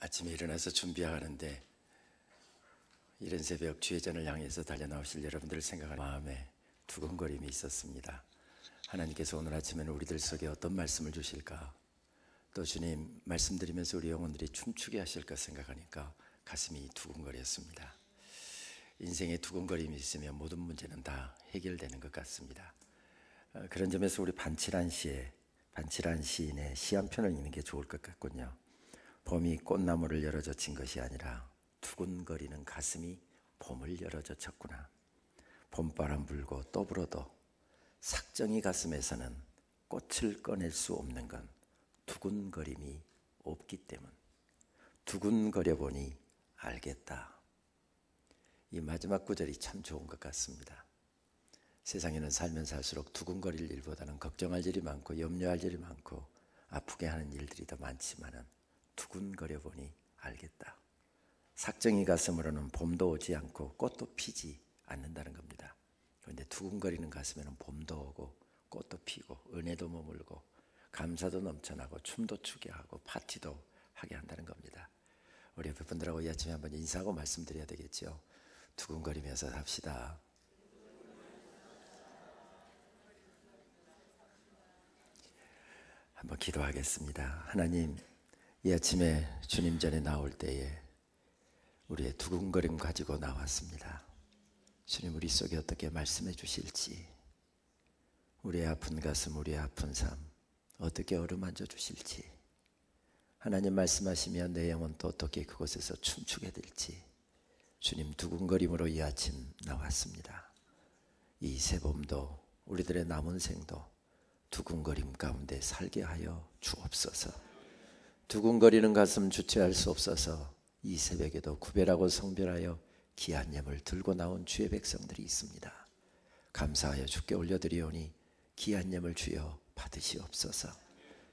아침에 일어나서 준비하는데 이른 새벽 주회전을 향해서 달려나오실 여러분들을 생각하는 마음에 두근거림이 있었습니다. 하나님께서 오늘 아침에는 우리들 속에 어떤 말씀을 주실까, 또 주님 말씀드리면서 우리 영혼들이 춤추게 하실까 생각하니까 가슴이 두근거렸습니다. 인생에 두근거림이 있으면 모든 문제는 다 해결되는 것 같습니다. 그런 점에서 우리 반칠한 시인의 시 한 편을 읽는 게 좋을 것 같군요. 봄이 꽃나무를 열어젖힌 것이 아니라 두근거리는 가슴이 봄을 열어젖혔구나. 봄바람 불고 또 불어도 삭정이 가슴에서는 꽃을 꺼낼 수 없는 건 두근거림이 없기 때문. 두근거려 보니 알겠다. 이 마지막 구절이 참 좋은 것 같습니다. 세상에는 살면 살수록 두근거릴 일보다는 걱정할 일이 많고 염려할 일이 많고 아프게 하는 일들이 더 많지만은 두근거려 보니 알겠다. 삭정이 가슴으로는 봄도 오지 않고 꽃도 피지 않는다는 겁니다. 그런데 두근거리는 가슴에는 봄도 오고 꽃도 피고 은혜도 머물고 감사도 넘쳐나고 춤도 추게 하고 파티도 하게 한다는 겁니다. 우리 옆에 분들하고 이 아침에 한번 인사하고 말씀드려야 되겠죠. 두근거리면서 삽시다. 한번 기도하겠습니다. 하나님, 이 아침에 주님 전에 나올 때에 우리의 두근거림 가지고 나왔습니다. 주님, 우리 속에 어떻게 말씀해 주실지, 우리의 아픈 가슴, 우리의 아픈 삶 어떻게 어루만져 주실지, 하나님 말씀하시면 내 영혼 또 어떻게 그곳에서 춤추게 될지, 주님 두근거림으로 이 아침 나왔습니다. 이 새봄도 우리들의 남은 생도 두근거림 가운데 살게 하여 주옵소서. 두근거리는 가슴 주체할 수 없어서 이 새벽에도 구별하고 성별하여 귀한 예물 들고 나온 주의 백성들이 있습니다. 감사하여 주께 올려드리오니 귀한 예물 주여 받으시옵소서.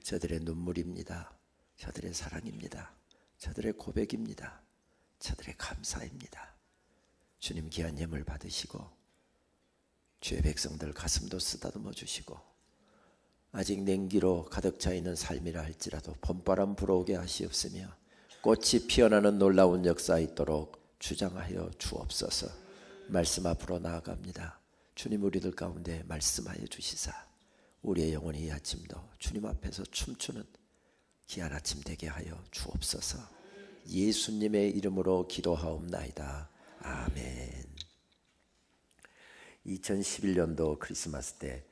저들의 눈물입니다. 저들의 사랑입니다. 저들의 고백입니다. 저들의 감사입니다. 주님 귀한 예물 받으시고 주의 백성들 가슴도 쓰다듬어 주시고 아직 냉기로 가득 차 있는 삶이라 할지라도 봄바람 불어오게 하시옵으며 꽃이 피어나는 놀라운 역사 있도록 주장하여 주옵소서. 말씀 앞으로 나아갑니다. 주님 우리들 가운데 말씀하여 주시사 우리의 영혼이 이 아침도 주님 앞에서 춤추는 귀한 아침 되게 하여 주옵소서. 예수님의 이름으로 기도하옵나이다. 아멘. 2011년도 크리스마스 때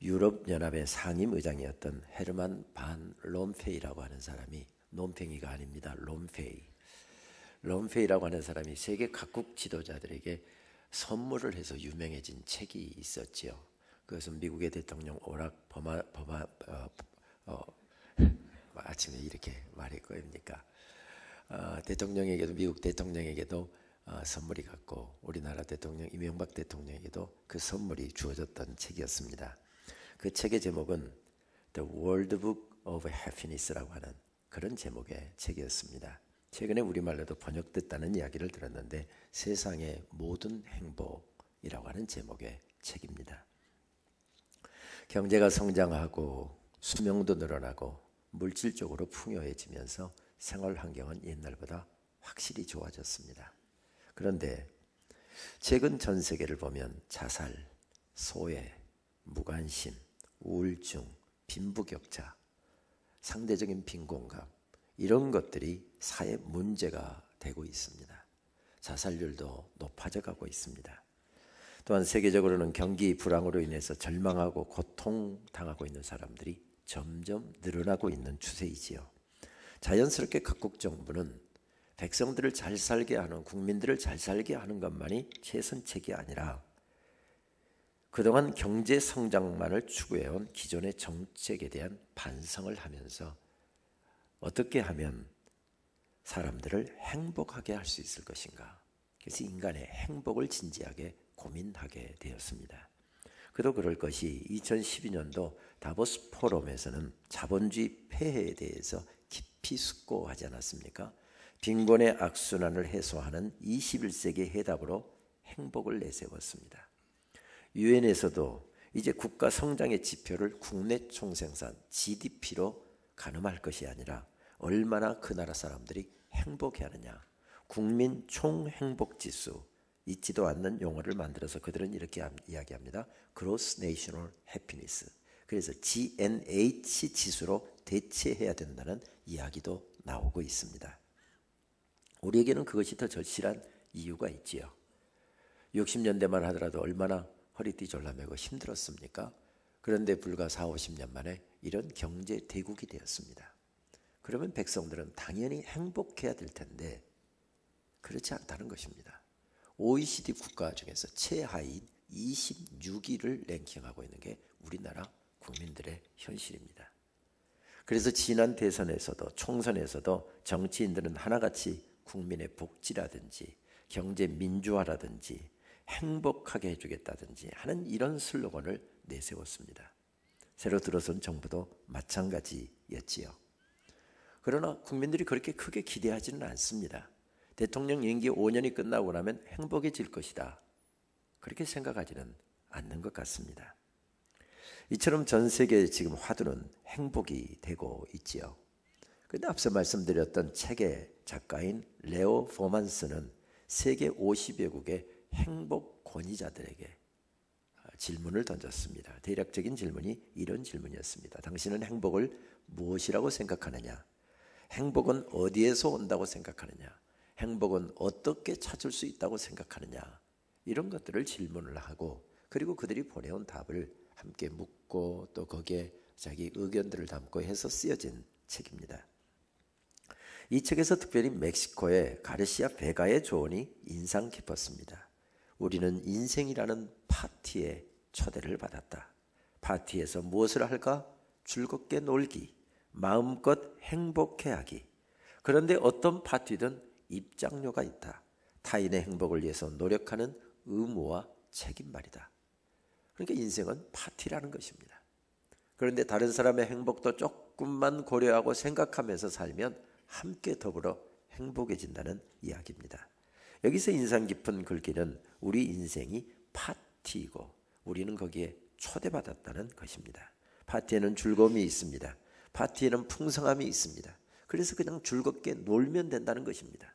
유럽연합의 상임의장이었던 헤르만 반 롬페이라고 하는 사람이, 놈팽이가 아닙니다. 롬페이라고 하는 사람이 세계 각국 지도자들에게 선물을 해서 유명해진 책이 있었지요. 그것은 미국의 대통령 오락 아침에 이렇게 말이 꼬입니까? 대통령에게도, 미국 대통령에게도 선물이 갔고 우리나라 대통령 이명박 대통령에게도 그 선물이 주어졌던 책이었습니다. 그 책의 제목은 The World Book of Happiness라고 하는 그런 제목의 책이었습니다. 최근에 우리말로도 번역됐다는 이야기를 들었는데 세상의 모든 행복이라고 하는 제목의 책입니다. 경제가 성장하고 수명도 늘어나고 물질적으로 풍요해지면서 생활 환경은 옛날보다 확실히 좋아졌습니다. 그런데 최근 전 세계를 보면 자살, 소외, 무관심, 우울증, 빈부격차, 상대적인 빈곤감 이런 것들이 사회 문제가 되고 있습니다. 자살률도 높아져 가고 있습니다. 또한 세계적으로는 경기 불황으로 인해서 절망하고 고통당하고 있는 사람들이 점점 늘어나고 있는 추세이지요. 자연스럽게 각국 정부는 백성들을 잘 살게 하는, 국민들을 잘 살게 하는 것만이 최선책이 아니라 그동안 경제 성장만을 추구해온 기존의 정책에 대한 반성을 하면서 어떻게 하면 사람들을 행복하게 할 수 있을 것인가. 그래서 인간의 행복을 진지하게 고민하게 되었습니다. 그도 그럴 것이 2012년도 다보스 포럼에서는 자본주의 폐해에 대해서 깊이 숙고하지 않았습니까? 빈곤의 악순환을 해소하는 21세기의 해답으로 행복을 내세웠습니다. 유엔에서도 이제 국가 성장의 지표를 국내 총생산 GDP로 가늠할 것이 아니라 얼마나 그 나라 사람들이 행복해하느냐. 국민 총행복지수, 있지도 않는 용어를 만들어서 그들은 이렇게 이야기합니다. Gross National Happiness. 그래서 GNH 지수로 대체해야 된다는 이야기도 나오고 있습니다. 우리에게는 그것이 더 절실한 이유가 있지요. 60년대만 하더라도 얼마나 허리띠 졸라매고 힘들었습니까? 그런데 불과 4, 50년 만에 이런 경제 대국이 되었습니다. 그러면 백성들은 당연히 행복해야 될 텐데 그렇지 않다는 것입니다. OECD 국가 중에서 최하위인 26위를 랭킹하고 있는 게 우리나라 국민들의 현실입니다. 그래서 지난 대선에서도 총선에서도 정치인들은 하나같이 국민의 복지라든지 경제 민주화라든지 행복하게 해주겠다든지 하는 이런 슬로건을 내세웠습니다. 새로 들어선 정부도 마찬가지였지요. 그러나 국민들이 그렇게 크게 기대하지는 않습니다. 대통령 임기 5년이 끝나고 나면 행복해질 것이다. 그렇게 생각하지는 않는 것 같습니다. 이처럼 전 세계의 지금 화두는 행복이 되고 있지요. 그런데 앞서 말씀드렸던 책의 작가인 레오 포만스는 세계 50여국의 행복 권위자들에게 질문을 던졌습니다. 대략적인 질문이 이런 질문이었습니다. 당신은 행복을 무엇이라고 생각하느냐? 행복은 어디에서 온다고 생각하느냐? 행복은 어떻게 찾을 수 있다고 생각하느냐? 이런 것들을 질문을 하고 그리고 그들이 보내온 답을 함께 묻고 또 거기에 자기 의견들을 담고 해서 쓰여진 책입니다. 이 책에서 특별히 멕시코의 가르시아 베가의 조언이 인상 깊었습니다. 우리는 인생이라는 파티에 초대를 받았다. 파티에서 무엇을 할까? 즐겁게 놀기, 마음껏 행복해하기. 그런데 어떤 파티든 입장료가 있다. 타인의 행복을 위해서 노력하는 의무와 책임 말이다. 그러니까 인생은 파티라는 것입니다. 그런데 다른 사람의 행복도 조금만 고려하고 생각하면서 살면 함께 더불어 행복해진다는 이야기입니다. 여기서 인상 깊은 글귀는 우리 인생이 파티이고 우리는 거기에 초대받았다는 것입니다. 파티에는 즐거움이 있습니다. 파티에는 풍성함이 있습니다. 그래서 그냥 즐겁게 놀면 된다는 것입니다.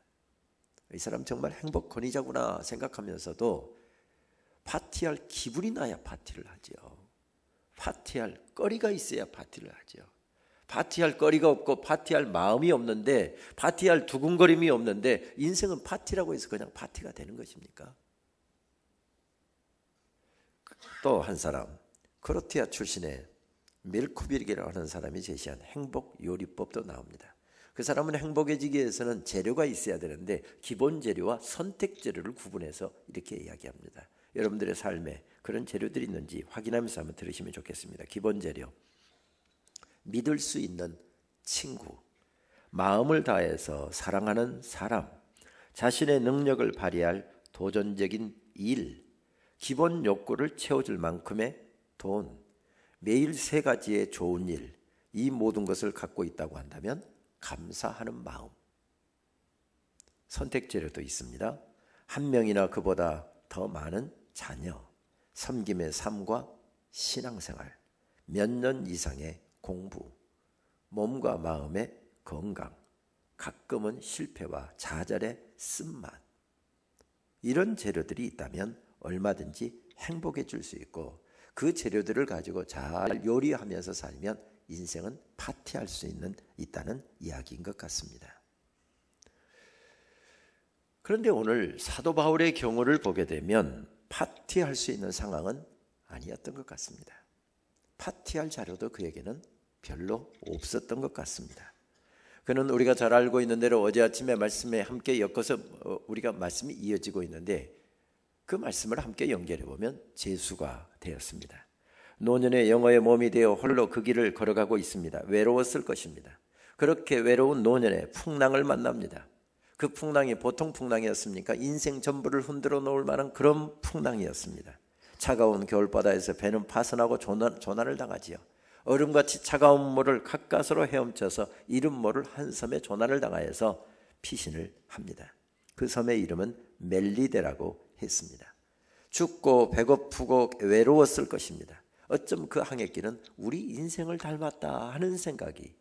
이 사람 정말 행복 권위자구나 생각하면서도 파티할 기분이 나야 파티를 하죠. 파티할 거리가 있어야 파티를 하죠. 파티할 거리가 없고 파티할 마음이 없는데 파티할 두근거림이 없는데 인생은 파티라고 해서 그냥 파티가 되는 것입니까? 또 한 사람, 크로티아 출신의 밀코빌이라고 하는 사람이 제시한 행복 요리법도 나옵니다. 그 사람은 행복해지기 위해서는 재료가 있어야 되는데 기본 재료와 선택 재료를 구분해서 이렇게 이야기합니다. 여러분들의 삶에 그런 재료들이 있는지 확인하면서 한번 들으시면 좋겠습니다. 기본 재료, 믿을 수 있는 친구, 마음을 다해서 사랑하는 사람, 자신의 능력을 발휘할 도전적인 일, 기본 욕구를 채워줄 만큼의 돈, 매일 3가지의 좋은 일, 이 모든 것을 갖고 있다고 한다면 감사하는 마음. 선택 재료도 있습니다. 한 명이나 그보다 더 많은 자녀, 섬김의 삶과 신앙생활, 몇 년 이상의 공부, 몸과 마음의 건강, 가끔은 실패와 좌절의 쓴맛. 이런 재료들이 있다면 얼마든지 행복해질 수 있고 그 재료들을 가지고 잘 요리하면서 살면 인생은 파티할 수 있다는 이야기인 것 같습니다. 그런데 오늘 사도 바울의 경우를 보게 되면 파티할 수 있는 상황은 아니었던 것 같습니다. 파티할 자료도 그에게는 별로 없었던 것 같습니다. 그는 우리가 잘 알고 있는 대로 어제 아침에 말씀에 함께 엮어서 우리가 말씀이 이어지고 있는데 그 말씀을 함께 연결해 보면 재수가 되었습니다. 노년의 영어의 몸이 되어 홀로 그 길을 걸어가고 있습니다. 외로웠을 것입니다. 그렇게 외로운 노년에 풍랑을 만납니다. 그 풍랑이 보통 풍랑이었습니까? 인생 전부를 흔들어 놓을 만한 그런 풍랑이었습니다. 차가운 겨울바다에서 배는 파손하고 조난을 당하지요. 얼음같이 차가운 물을 가까스로 헤엄쳐서 이름 모를 한 섬에 조난을 당하여서 피신을 합니다. 그 섬의 이름은 멜리데라고 했습니다. 춥고 배고프고 외로웠을 것입니다. 어쩜 그 항해길은 우리 인생을 닮았다 하는 생각이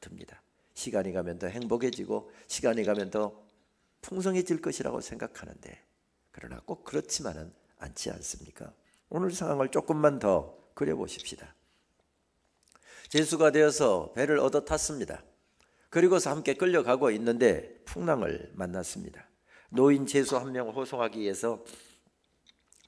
듭니다. 시간이 가면 더 행복해지고 시간이 가면 더 풍성해질 것이라고 생각하는데, 그러나 꼭 그렇지만은 않지 않습니까? 오늘 상황을 조금만 더 그려보십시다. 제수가 되어서 배를 얻어 탔습니다. 그리고서 함께 끌려가고 있는데 풍랑을 만났습니다. 노인 제수 한 명을 호송하기 위해서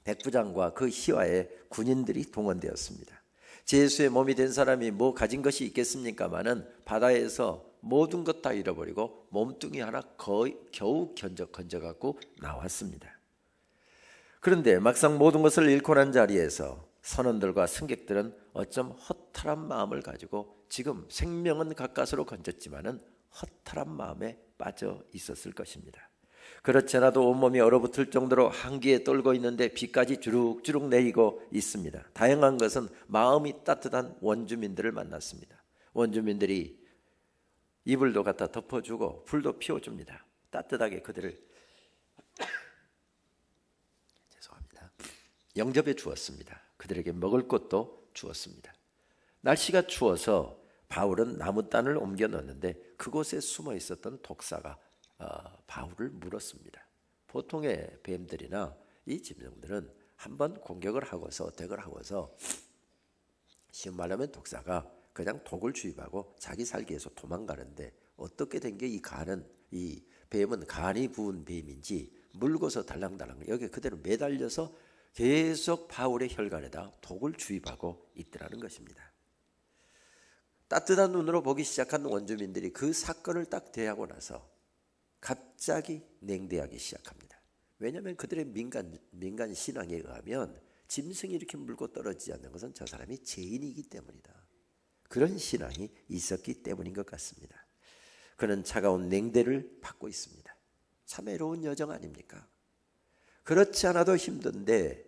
백부장과 그 희화의 군인들이 동원되었습니다. 제수의 몸이 된 사람이 뭐 가진 것이 있겠습니까마는 바다에서 모든 것 다 잃어버리고 몸뚱이 하나 겨우 건져갖고 나왔습니다. 그런데 막상 모든 것을 잃고 난 자리에서 선원들과 승객들은 어쩜 허탈한 마음을 가지고 지금 생명은 가까스로 건졌지만은 허탈한 마음에 빠져 있었을 것입니다. 그렇지 않아도 온몸이 얼어붙을 정도로 한기에 떨고 있는데 비까지 주룩주룩 내리고 있습니다. 다행한 것은 마음이 따뜻한 원주민들을 만났습니다. 원주민들이 이불도 갖다 덮어주고 불도 피워줍니다. 따뜻하게 그들을 영접해 주었습니다. 그들에게 먹을 것도 주었습니다. 날씨가 추워서 바울은 나무단을 옮겨 넣었는데 그곳에 숨어 있었던 독사가 바울을 물었습니다. 보통의 뱀들이나 이 짐승들은 한번 공격을 하고서 어택을 하고서 쉬운 말하면 독사가 그냥 독을 주입하고 자기 살기 위해서 도망가는데, 어떻게 된 게 이 뱀은 간이 부은 뱀인지 물고서 달랑달랑 여기 그대로 매달려서 계속 바울의 혈관에다 독을 주입하고 있더라는 것입니다. 따뜻한 눈으로 보기 시작한 원주민들이 그 사건을 딱 대하고 나서 갑자기 냉대하기 시작합니다. 왜냐하면 그들의 민간 신앙에 의하면 짐승이 이렇게 물고 떨어지지 않는 것은 저 사람이 죄인이기 때문이다. 그런 신앙이 있었기 때문인 것 같습니다. 그는 차가운 냉대를 받고 있습니다. 참 외로운 여정 아닙니까? 그렇지 않아도 힘든데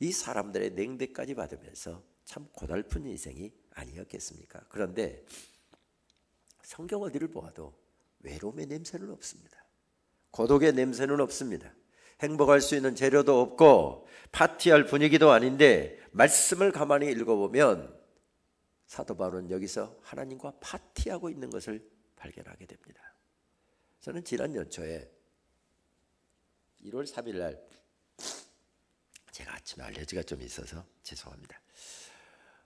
이 사람들의 냉대까지 받으면서 참 고달픈 인생이 아니었겠습니까? 그런데 성경 어디를 보아도 외로움의 냄새는 없습니다. 고독의 냄새는 없습니다. 행복할 수 있는 재료도 없고 파티할 분위기도 아닌데 말씀을 가만히 읽어보면 사도 바울은 여기서 하나님과 파티하고 있는 것을 발견하게 됩니다. 저는 지난 연초에 1월 3일 날, 제가 아침에 알레르기가 좀 있어서 죄송합니다.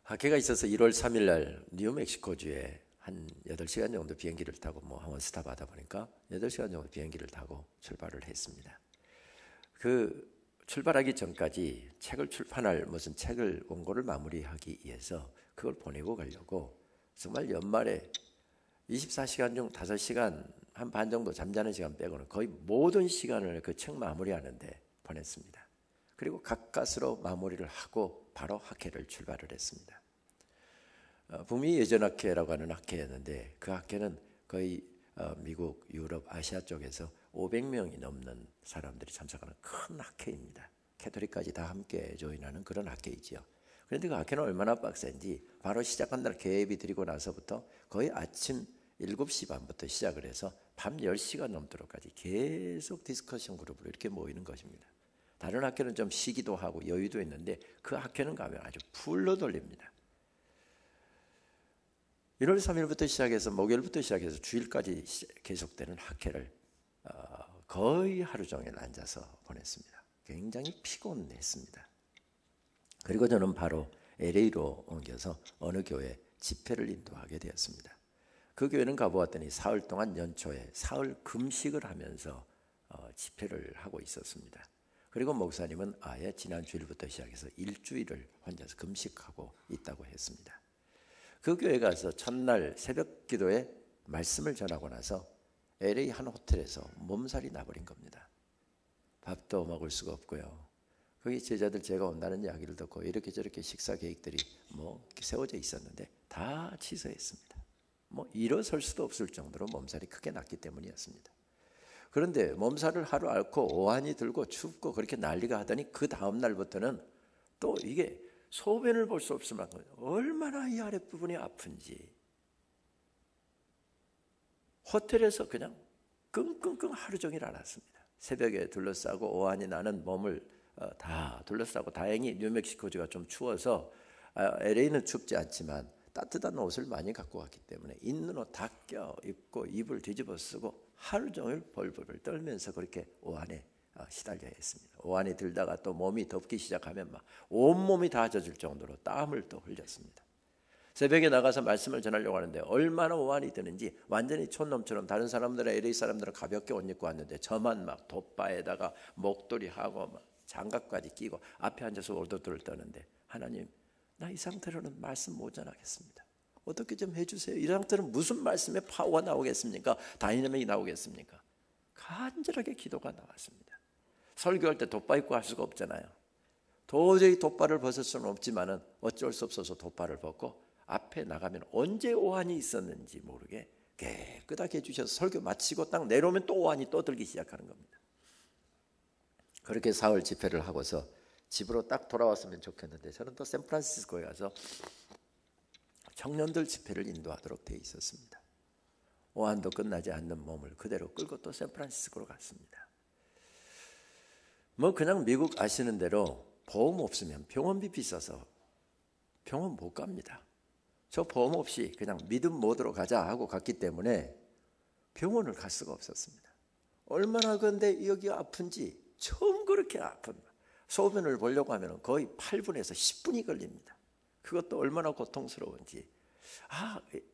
학회가 있어서 1월 3일 날 뉴멕시코주에 한 8시간 정도 비행기를 타고 한번 스탑 하다 보니까 8시간 정도 비행기를 타고 출발을 했습니다. 그 출발하기 전까지 책을 출판할 무슨 책을 원고를 마무리하기 위해서 그걸 보내고 가려고 정말 연말에 24시간 중 5시간 한 반 정도 잠자는 시간 빼고는 거의 모든 시간을 그 책 마무리하는데 보냈습니다. 그리고 가까스로 마무리를 하고 바로 학회를 출발을 했습니다. 북미 예전학회라고 하는 학회였는데 그 학회는 거의 미국, 유럽, 아시아 쪽에서 500명이 넘는 사람들이 참석하는 큰 학회입니다. 캐토릭까지 다 함께 조인하는 그런 학회이지요. 그런데 그 학회는 얼마나 빡센지 바로 시작한 날 개회비 드리고 나서부터 거의 아침 7시 반부터 시작을 해서 밤 10시가 넘도록까지 계속 디스커션 그룹으로 이렇게 모이는 것입니다. 다른 학교는 좀 쉬기도 하고 여유도 있는데 그 학교는 가면 아주 풀로 돌립니다. 1월 3일부터 시작해서 목요일부터 시작해서 주일까지 계속되는 학회를 거의 하루 종일 앉아서 보냈습니다. 굉장히 피곤했습니다. 그리고 저는 바로 LA로 옮겨서 어느 교회 집회를 인도하게 되었습니다. 그 교회는 가보았더니 사흘 동안 연초에 사흘 금식을 하면서 집회를 하고 있었습니다. 그리고 목사님은 아예 지난 주일부터 시작해서 일주일을 혼자서 금식하고 있다고 했습니다. 그 교회 가서 첫날 새벽 기도에 말씀을 전하고 나서 LA 한 호텔에서 몸살이 나버린 겁니다. 밥도 먹을 수가 없고요. 거기 제자들 제가 온다는 이야기를 듣고 이렇게 저렇게 식사 계획들이 세워져 있었는데 다 취소했습니다. 일어설 수도 없을 정도로 몸살이 크게 났기 때문이었습니다. 그런데 몸살을 하루 앓고 오한이 들고 춥고 그렇게 난리가 하더니 그 다음 날부터는 또 이게 소변을 볼 수 없을 만큼 얼마나 이 아랫부분이 아픈지 호텔에서 그냥 끙끙끙 하루 종일 앓았습니다. 새벽에 둘러싸고 오한이 나는 몸을 다 둘러싸고, 다행히 뉴멕시코주가 좀 추워서 LA는 춥지 않지만 따뜻한 옷을 많이 갖고 갔기 때문에 있는 옷 다 껴입고 이불 뒤집어 쓰고 하루 종일 벌벌 떨면서 그렇게 오한에 시달려야 했습니다. 오한에 들다가 또 몸이 덥기 시작하면 막 온몸이 다 젖을 정도로 땀을 또 흘렸습니다. 새벽에 나가서 말씀을 전하려고 하는데 얼마나 오한이 드는지 완전히 촌놈처럼 다른 사람들은 LA 사람들은 가볍게 옷 입고 왔는데 저만 막 돗바에다가 목도리하고 막 장갑까지 끼고 앞에 앉아서 오도도를 떠는데 하나님 나 이 상태로는 말씀 못 전하겠습니다. 어떻게 좀 해주세요. 이 상태는 무슨 말씀에 파워가 나오겠습니까? 다이내믹이 나오겠습니까? 간절하게 기도가 나왔습니다. 설교할 때 돗바 입고 할 수가 없잖아요. 도저히 돗바를 벗을 수는 없지만은 어쩔 수 없어서 돗바를 벗고 앞에 나가면 언제 오한이 있었는지 모르게 깨끗하게 해주셔서 설교 마치고 딱 내려오면 또 오한이 또 들기 시작하는 겁니다. 그렇게 사흘 집회를 하고서 집으로 딱 돌아왔으면 좋겠는데 저는 또 샌프란시스코에 가서 청년들 집회를 인도하도록 돼 있었습니다. 오한도 끝나지 않는 몸을 그대로 끌고 또 샌프란시스코로 갔습니다. 뭐 그냥 미국 아시는 대로 보험 없으면 병원비 비싸서 병원 못 갑니다. 저 보험 없이 그냥 믿음 모드로 가자 하고 갔기 때문에 병원을 갈 수가 없었습니다. 얼마나 근데 여기 아픈지 처음 그렇게 아픈 소변을 보려고 하면 거의 8분에서 10분이 걸립니다. 그것도 얼마나 고통스러운지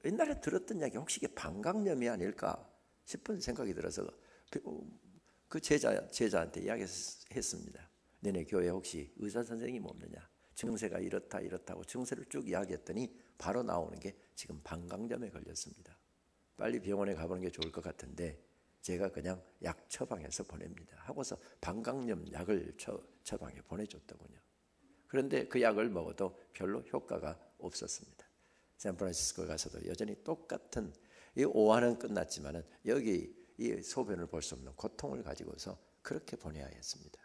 옛날에 들었던 이야기 혹시 이게 방광염이 아닐까 싶은 생각이 들어서 그 제자한테 이야기했습니다. 너네 교회 혹시 의사 선생님 없느냐? 증세가 이렇다고 증세를 쭉 이야기했더니 바로 나오는 게 지금 방광염에 걸렸습니다. 빨리 병원에 가보는 게 좋을 것 같은데 제가 그냥 약 처방해서 보냅니다. 하고서 방광염 약을 처방해 보내줬더군요. 그런데 그 약을 먹어도 별로 효과가 없었습니다. 샌프란시스코에 가서도 여전히 똑같은 이 오한은 끝났지만은 여기 이 소변을 볼 수 없는 고통을 가지고서 그렇게 보내야 했습니다.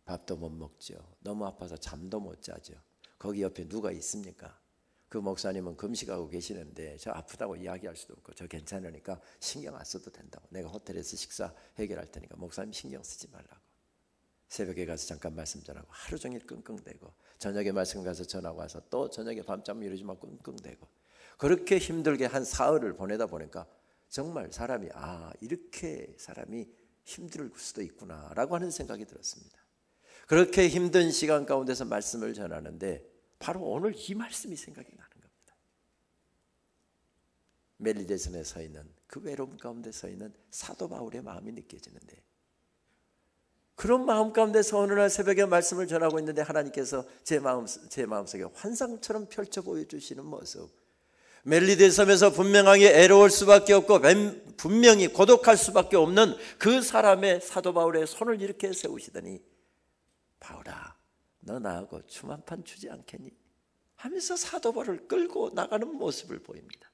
밥도 못 먹죠. 너무 아파서 잠도 못 자죠. 거기 옆에 누가 있습니까? 그 목사님은 금식하고 계시는데 저 아프다고 이야기할 수도 없고 저 괜찮으니까 신경 안 써도 된다고. 내가 호텔에서 식사 해결할 테니까 목사님 신경 쓰지 말라고. 새벽에 가서 잠깐 말씀 전하고 하루 종일 끙끙대고 저녁에 말씀 가서 전하고 와서 또 저녁에 밤잠 이루지 말고 끙끙대고 그렇게 힘들게 한 사흘을 보내다 보니까 정말 사람이 이렇게 사람이 힘들 수도 있구나라고 하는 생각이 들었습니다. 그렇게 힘든 시간 가운데서 말씀을 전하는데 바로 오늘 이 말씀이 생각이 나는 겁니다. 멜리데선에 서 있는 그 외로움 가운데 서 있는 사도 바울의 마음이 느껴지는데 그런 마음 가운데서 어느 날 새벽에 말씀을 전하고 있는데 하나님께서 제 마음속에 환상처럼 펼쳐 보여주시는 모습, 멜리데 섬에서 분명하게 애로울 수밖에 없고 분명히 고독할 수밖에 없는 그 사람의 사도 바울의 손을 이렇게 세우시더니 바울아 너 나하고 춤 한 판 추지 않겠니? 하면서 사도 바울을 끌고 나가는 모습을 보입니다.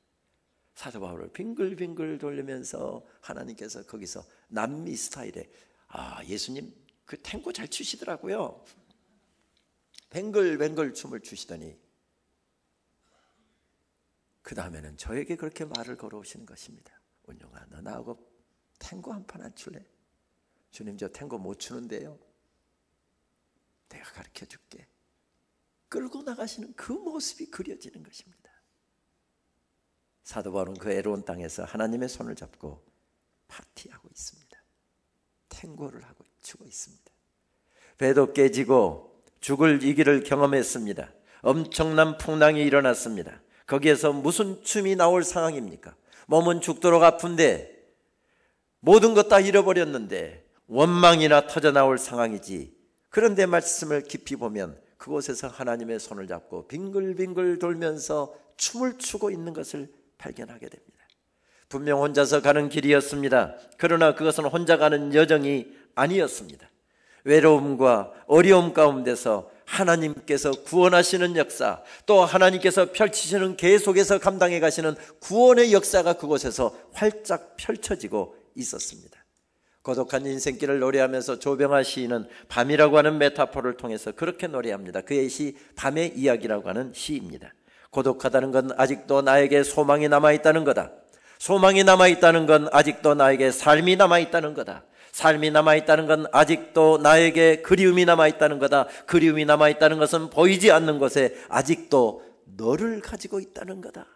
사도 바울을 빙글빙글 돌리면서 하나님께서 거기서 남미 스타일의 예수님 그 탱고 잘 추시더라고요. 뱅글뱅글 춤을 추시더니 그 다음에는 저에게 그렇게 말을 걸어오시는 것입니다. 운영아 너 나하고 탱고 한 판 안 출래? 주님 저 탱고 못 추는데요. 내가 가르쳐 줄게. 끌고 나가시는 그 모습이 그려지는 것입니다. 사도 바울은 그 애로운 땅에서 하나님의 손을 잡고 파티하고 있습니다. 탱고를 하고 추고 있습니다. 배도 깨지고 죽을 위기를 경험했습니다. 엄청난 풍랑이 일어났습니다. 거기에서 무슨 춤이 나올 상황입니까? 몸은 죽도록 아픈데 모든 것 다 잃어버렸는데 원망이나 터져나올 상황이지. 그런데 말씀을 깊이 보면 그곳에서 하나님의 손을 잡고 빙글빙글 돌면서 춤을 추고 있는 것을 발견하게 됩니다. 분명 혼자서 가는 길이었습니다. 그러나 그것은 혼자 가는 여정이 아니었습니다. 외로움과 어려움 가운데서 하나님께서 구원하시는 역사, 또 하나님께서 펼치시는 계속해서 감당해 가시는 구원의 역사가 그곳에서 활짝 펼쳐지고 있었습니다. 고독한 인생길을 노래하면서 조병아 시인은 밤이라고 하는 메타포를 통해서 그렇게 노래합니다. 그의 시 밤의 이야기라고 하는 시입니다. 고독하다는 건 아직도 나에게 소망이 남아있다는 거다. 소망이 남아있다는 건 아직도 나에게 삶이 남아있다는 거다. 삶이 남아있다는 건 아직도 나에게 그리움이 남아있다는 거다. 그리움이 남아있다는 것은 보이지 않는 곳에 아직도 너를 가지고 있다는 거다.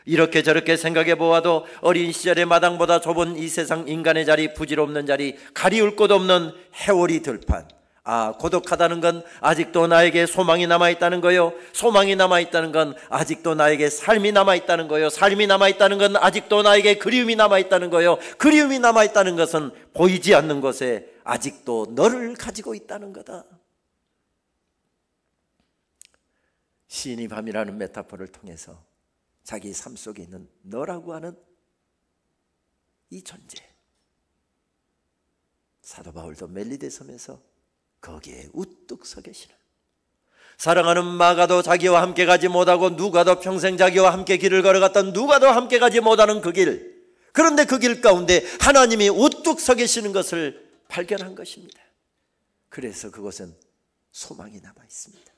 이렇게 저렇게 생각해 보아도 어린 시절의 마당보다 좁은 이 세상 인간의 자리, 부질없는 자리, 가리울 곳 없는 해월이 들판. 고독하다는 건 아직도 나에게 소망이 남아있다는 거요. 소망이 남아있다는 건 아직도 나에게 삶이 남아있다는 거요. 삶이 남아있다는 건 아직도 나에게 그리움이 남아있다는 거요. 그리움이 남아있다는 것은 보이지 않는 곳에 아직도 너를 가지고 있다는 거다. 시인이 밤이라는 메타포를 통해서 자기 삶 속에 있는 너라고 하는 이 존재, 사도 바울도 멜리데 섬에서 거기에 우뚝 서 계시는, 사랑하는 마가도 자기와 함께 가지 못하고 누가도 평생 자기와 함께 길을 걸어갔던 누가도 함께 가지 못하는 그 길, 그런데 그 길 가운데 하나님이 우뚝 서 계시는 것을 발견한 것입니다. 그래서 그곳은 소망이 남아 있습니다.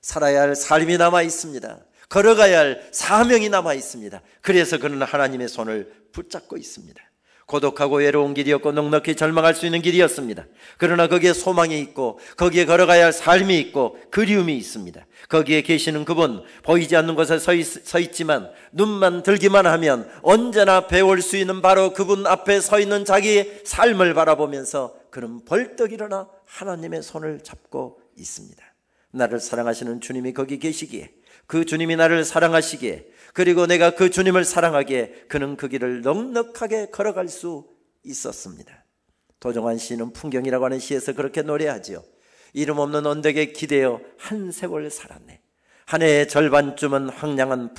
살아야 할 삶이 남아 있습니다. 걸어가야 할 사명이 남아 있습니다. 그래서 그는 하나님의 손을 붙잡고 있습니다. 고독하고 외로운 길이었고 넉넉히 절망할 수 있는 길이었습니다. 그러나 거기에 소망이 있고 거기에 걸어가야 할 삶이 있고 그리움이 있습니다. 거기에 계시는 그분, 보이지 않는 곳에 서 있지만 눈만 들기만 하면 언제나 배울 수 있는 바로 그분 앞에 서 있는 자기의 삶을 바라보면서 그는 벌떡 일어나 하나님의 손을 잡고 있습니다. 나를 사랑하시는 주님이 거기 계시기에, 그 주님이 나를 사랑하시기에, 그리고 내가 그 주님을 사랑하기에 그는 그 길을 넉넉하게 걸어갈 수 있었습니다. 도종환 시인은 풍경이라고 하는 시에서 그렇게 노래하지요. 이름 없는 언덕에 기대어 한 세월 살았네. 한 해의 절반쯤은 황량한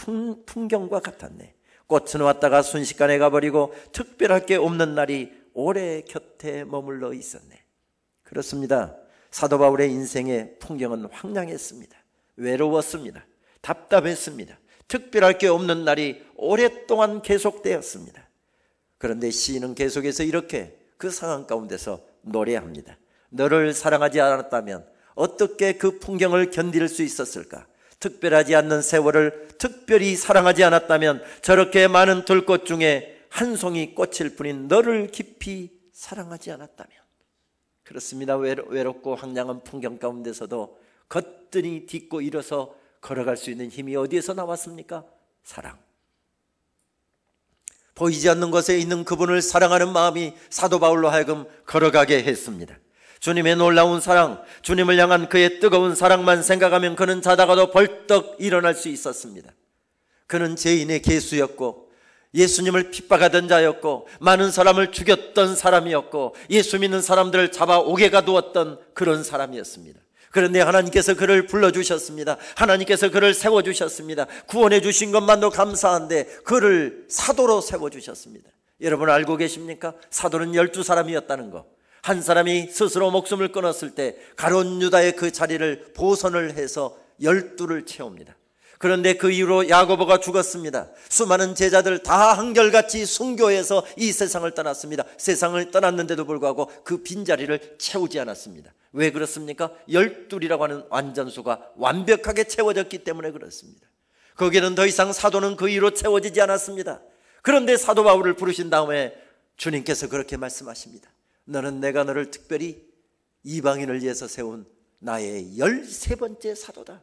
풍경과 같았네. 꽃은 왔다가 순식간에 가버리고 특별할 게 없는 날이 오래 곁에 머물러 있었네. 그렇습니다. 사도 바울의 인생의 풍경은 황량했습니다. 외로웠습니다. 답답했습니다. 특별할 게 없는 날이 오랫동안 계속되었습니다. 그런데 시인은 계속해서 이렇게 그 상황 가운데서 노래합니다. 너를 사랑하지 않았다면 어떻게 그 풍경을 견딜 수 있었을까? 특별하지 않는 세월을 특별히 사랑하지 않았다면 저렇게 많은 들꽃 중에 한 송이 꽃일 뿐인 너를 깊이 사랑하지 않았다면. 그렇습니다. 외롭고 황량한 풍경 가운데서도 거뜬히 딛고 일어서 걸어갈 수 있는 힘이 어디에서 나왔습니까? 사랑. 보이지 않는 곳에 있는 그분을 사랑하는 마음이 사도 바울로 하여금 걸어가게 했습니다. 주님의 놀라운 사랑, 주님을 향한 그의 뜨거운 사랑만 생각하면 그는 자다가도 벌떡 일어날 수 있었습니다. 그는 죄인의 괴수였고 예수님을 핍박하던 자였고 많은 사람을 죽였던 사람이었고 예수 믿는 사람들을 잡아 옥에 가두었던 그런 사람이었습니다. 그런데 하나님께서 그를 불러주셨습니다. 하나님께서 그를 세워주셨습니다. 구원해 주신 것만도 감사한데 그를 사도로 세워주셨습니다. 여러분 알고 계십니까? 사도는 12사람이었다는 거. 한 사람이 스스로 목숨을 끊었을 때 가룟 유다의 그 자리를 보선을 해서 12를 채웁니다. 그런데 그 이후로 야고보가 죽었습니다. 수많은 제자들 다 한결같이 순교해서 이 세상을 떠났습니다. 세상을 떠났는데도 불구하고 그 빈자리를 채우지 않았습니다. 왜 그렇습니까? 12이라고 하는 완전수가 완벽하게 채워졌기 때문에 그렇습니다. 거기에는 더 이상 사도는 그 이후로 채워지지 않았습니다. 그런데 사도 바울을 부르신 다음에 주님께서 그렇게 말씀하십니다. 너는 내가 너를 특별히 이방인을 위해서 세운 나의 13번째 사도다.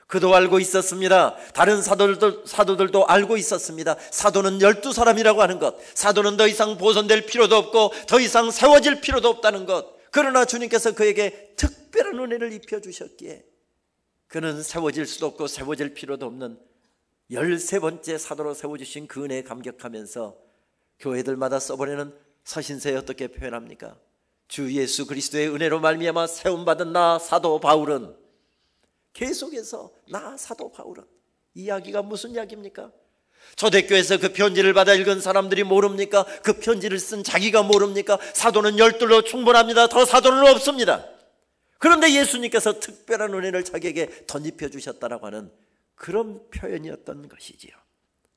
그도 알고 있었습니다. 다른 사도들도 알고 있었습니다. 사도는 12사람이라고 하는 것, 사도는 더 이상 보존될 필요도 없고 더 이상 세워질 필요도 없다는 것. 그러나 주님께서 그에게 특별한 은혜를 입혀주셨기에 그는 세워질 수도 없고 세워질 필요도 없는 13번째 사도로 세워주신 그 은혜에 감격하면서 교회들마다 써보내는 서신서에 어떻게 표현합니까? 주 예수 그리스도의 은혜로 말미암아 세움받은 나 사도 바울은, 계속해서 나 사도 바울은, 이 이야기가 무슨 이야기입니까? 초대교회에서 그 편지를 받아 읽은 사람들이 모릅니까? 그 편지를 쓴 자기가 모릅니까? 사도는 12로 충분합니다. 더 사도는 없습니다. 그런데 예수님께서 특별한 은혜를 자기에게 덧입혀 주셨다라고 하는 그런 표현이었던 것이지요.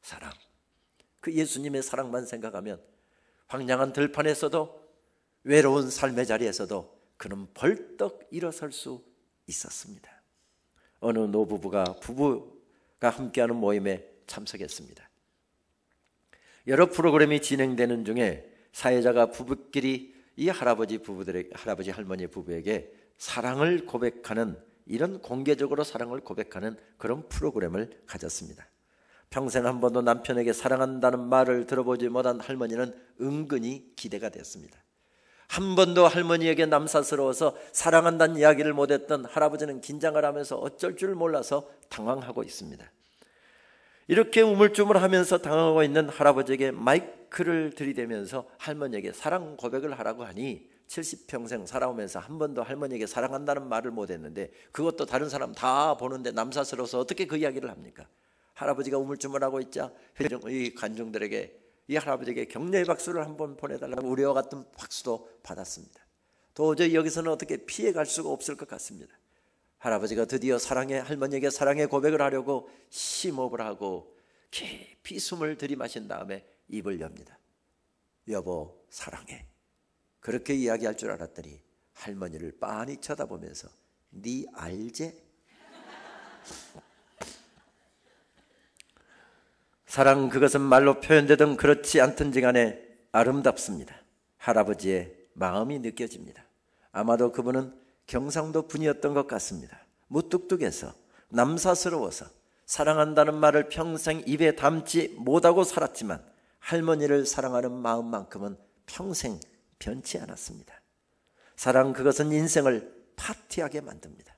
사랑. 그 예수님의 사랑만 생각하면 황량한 들판에서도 외로운 삶의 자리에서도 그는 벌떡 일어설 수 있었습니다. 어느 노부부가 함께하는 모임에 참석했습니다. 여러 프로그램이 진행되는 중에 사회자가 부부끼리 이 할아버지 할머니 부부에게 사랑을 고백하는 이런 공개적으로 사랑을 고백하는 그런 프로그램을 가졌습니다. 평생 한 번도 남편에게 사랑한다는 말을 들어보지 못한 할머니는 은근히 기대가 됐습니다. 한 번도 할머니에게 남사스러워서 사랑한다는 이야기를 못했던 할아버지는 긴장을 하면서 어쩔 줄 몰라서 당황하고 있습니다. 이렇게 우물쭈물하면서 당황하고 있는 할아버지에게 마이크를 들이대면서 할머니에게 사랑 고백을 하라고 하니 70평생 살아오면서 한 번도 할머니에게 사랑한다는 말을 못했는데 그것도 다른 사람 다 보는데 남사스러워서 어떻게 그 이야기를 합니까? 할아버지가 우물쭈물하고 있자 이 관중들에게 이 할아버지에게 격려의 박수를 한번 보내달라고 우리와 같은 박수도 받았습니다. 도저히 여기서는 어떻게 피해갈 수가 없을 것 같습니다. 할아버지가 드디어 할머니에게 사랑의 고백을 하려고 심호흡을 하고 깊이 숨을 들이마신 다음에 입을 엽니다. 여보 사랑해. 그렇게 이야기할 줄 알았더니 할머니를 빤히 쳐다보면서 네 알제? 사랑 그것은 말로 표현되든 그렇지 않든지 간에 아름답습니다. 할아버지의 마음이 느껴집니다. 아마도 그분은 경상도 분이었던 것 같습니다. 무뚝뚝해서 남사스러워서 사랑한다는 말을 평생 입에 담지 못하고 살았지만 할머니를 사랑하는 마음만큼은 평생 변치 않았습니다. 사랑 그것은 인생을 파티하게 만듭니다.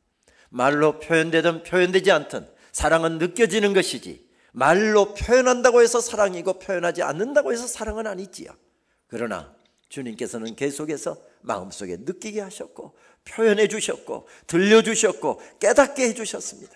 말로 표현되든 표현되지 않든 사랑은 느껴지는 것이지 말로 표현한다고 해서 사랑이고 표현하지 않는다고 해서 사랑은 아니지요. 그러나 주님께서는 계속해서 마음속에 느끼게 하셨고 표현해 주셨고 들려주셨고 깨닫게 해주셨습니다.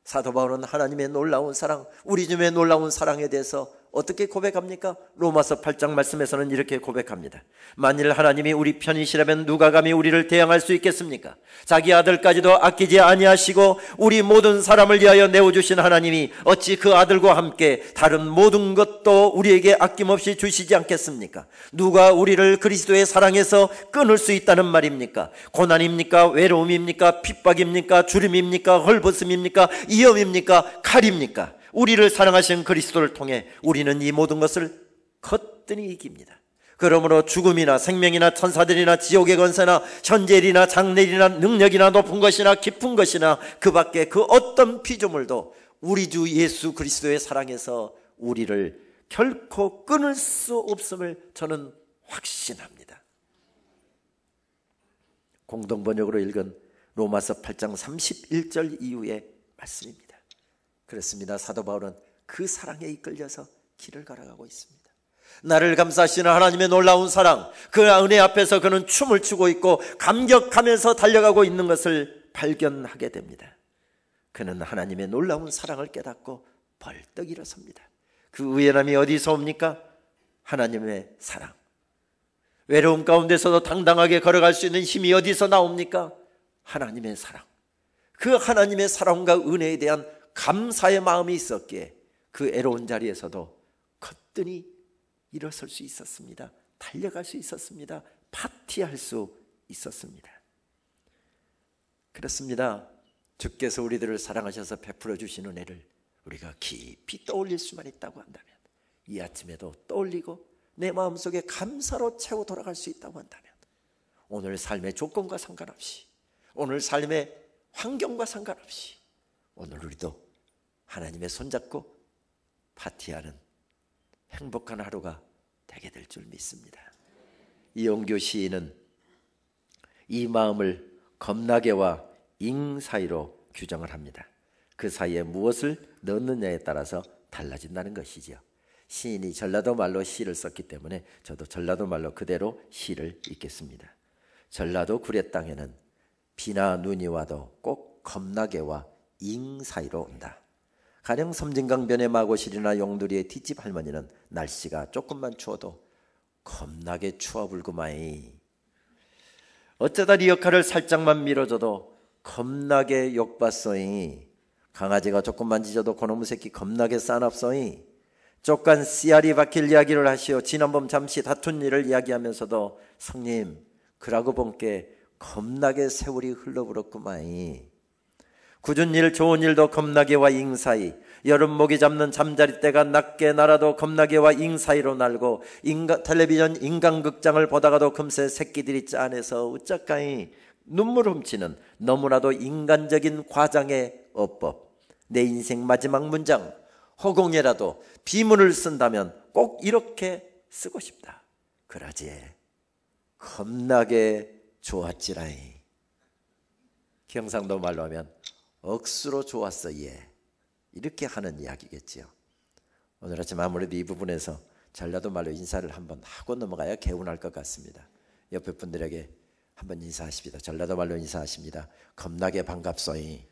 사도 바울은 하나님의 놀라운 사랑, 우리 주님의 놀라운 사랑에 대해서 어떻게 고백합니까? 로마서 8장 말씀에서는 이렇게 고백합니다. 만일 하나님이 우리 편이시라면 누가 감히 우리를 대항할 수 있겠습니까? 자기 아들까지도 아끼지 아니하시고 우리 모든 사람을 위하여 내어주신 하나님이 어찌 그 아들과 함께 다른 모든 것도 우리에게 아낌없이 주시지 않겠습니까? 누가 우리를 그리스도의 사랑에서 끊을 수 있다는 말입니까? 고난입니까? 외로움입니까? 핍박입니까? 주림입니까? 헐벗음입니까? 위험입니까? 칼입니까? 우리를 사랑하신 그리스도를 통해 우리는 이 모든 것을 거뜬히 이깁니다. 그러므로 죽음이나 생명이나 천사들이나 지옥의 권세나 현재일이나 장래일이나 능력이나 높은 것이나 깊은 것이나 그 밖에 그 어떤 피조물도 우리 주 예수 그리스도의 사랑에서 우리를 결코 끊을 수 없음을 저는 확신합니다. 공동번역으로 읽은 로마서 8장 31절 이후의 말씀입니다. 그렇습니다. 사도 바울은 그 사랑에 이끌려서 길을 걸어가고 있습니다. 나를 감싸시는 하나님의 놀라운 사랑, 그 은혜 앞에서 그는 춤을 추고 있고 감격하면서 달려가고 있는 것을 발견하게 됩니다. 그는 하나님의 놀라운 사랑을 깨닫고 벌떡 일어섭니다. 그 우연함이 어디서 옵니까? 하나님의 사랑. 외로움 가운데서도 당당하게 걸어갈 수 있는 힘이 어디서 나옵니까? 하나님의 사랑. 그 하나님의 사랑과 은혜에 대한 감사의 마음이 있었기에 그 애로운 자리에서도 거뜬히 일어설 수 있었습니다. 달려갈 수 있었습니다. 파티할 수 있었습니다. 그렇습니다. 주께서 우리들을 사랑하셔서 베풀어 주신 은혜를 우리가 깊이 떠올릴 수만 있다고 한다면, 이 아침에도 떠올리고 내 마음속에 감사로 채워 돌아갈 수 있다고 한다면, 오늘 삶의 조건과 상관없이, 오늘 삶의 환경과 상관없이 오늘 우리도 하나님의 손잡고 파티하는 행복한 하루가 되게 될 줄 믿습니다. 이용규 시인은 이 마음을 겁나게와 잉 사이로 규정을 합니다. 그 사이에 무엇을 넣느냐에 따라서 달라진다는 것이지요. 시인이 전라도 말로 시를 썼기 때문에 저도 전라도 말로 그대로 시를 읽겠습니다. 전라도 구례 땅에는 비나 눈이 와도 꼭 겁나게와 잉 사이로 온다. 가령 섬진강변의 마고실이나 용두리의 뒷집 할머니는 날씨가 조금만 추워도 겁나게 추워불구마이, 어쩌다 리어카를 살짝만 밀어줘도 겁나게 욕봤소이, 강아지가 조금만 짖어도 그놈의 새끼 겁나게 싸납소이, 쪽간 씨알이 박힐 이야기를 하시오. 지난번 잠시 다툰 일을 이야기하면서도 성님 그라고 본께 겁나게 세월이 흘러버렸구마이, 굳은 일 좋은 일도 겁나게와 잉사이, 여름 모기 잡는 잠자리 때가 낮게 날아도 겁나게와 잉사이로 날고, 텔레비전 인간극장을 보다가도 금세 새끼들이 짠해서 우짜까이 눈물 훔치는 너무나도 인간적인 과장의 어법, 내 인생 마지막 문장, 허공에라도 비문을 쓴다면 꼭 이렇게 쓰고 싶다. 그러지 겁나게 좋았지라이. 경상도 말로 하면 억수로 좋았어 얘. 이렇게 하는 이야기겠지요. 오늘 아침 아무래도 이 부분에서 전라도 말로 인사를 한번 하고 넘어가야 개운할 것 같습니다. 옆에 분들에게 한번 인사하십니다. 전라도 말로 인사하십니다. 겁나게 반갑소이.